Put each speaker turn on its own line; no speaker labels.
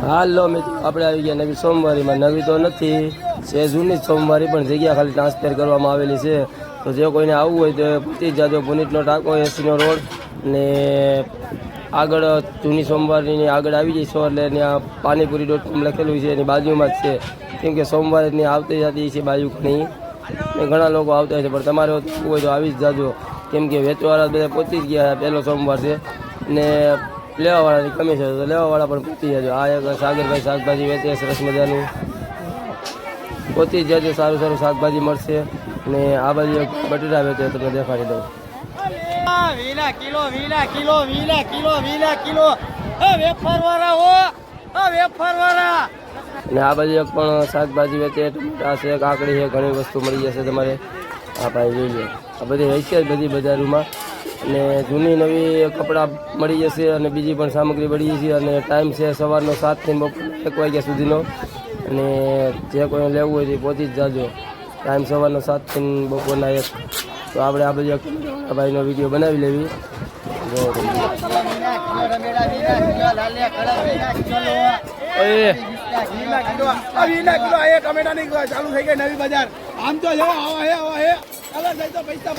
હાલો મિત્રો, આપણે આવી ગયા નવી સોમવારીમાં. નવી તો નથી, છે જૂની જ સોમવારી, પણ જગ્યા ખાલી ટ્રાન્સફર કરવામાં આવેલી છે. તો જે કોઈને આવવું હોય તો પૂછી જાજો. પુનિતનો ટાંકો, એસીનો રોડ ને આગળ જૂની સોમવારની આગળ આવી જઈશો એટલે ત્યાં પાણીપુરી.com લખેલું છે, એની બાજુમાં જ છે. કેમ કે સોમવારે ત્યાં આવતી જતી છે બાજુ ઘણી, ને ઘણા લોકો આવતા હોય છે. પણ તમારે આવવું હોય તો આવી જ જાજો, કેમ કે વેચવાવાળા બધા પહોંચી જ ગયા. પહેલો સોમવાર છે ને લેવાવાળાની કમી છે, તો લેવાવાળા પણ પહોંચી જજો. આ એક સાગરભાઈ શાકભાજી વેચે, સરસ મજાનું. પહોંચી જ જજો, સારું સારું શાકભાજી મળશે. ને આ બાજુ એક બટેટા વેચે, તમને દેખાડી દઉં. ને આ બાજુ એક પણ શાકભાજી વેચે, ટમેટા છે, કાકડી છે, ઘણી વસ્તુ મળી જશે તમારે. આ ભાઈ જોઈ લો, આ બધી વેચે જ બધી બજારોમાં. અને જૂની નવી કપડાં મળી જશે અને બીજી પણ સામગ્રી મળી જશે. અને ટાઈમ છે સવારનો 7 થી બપોરના 1 વાગ્યા સુધીનો. અને જે કોઈને લેવું હોય તે પહોંચી જ જાજો. ટાઈમ સવારનો 7 થી બપોરના 1. તો આપણે આ બધી ભાઈનો વિડીયો બનાવી લેવી.
ચાલુ થઈ ગઈ નવી બજાર. આમ તો પૈસા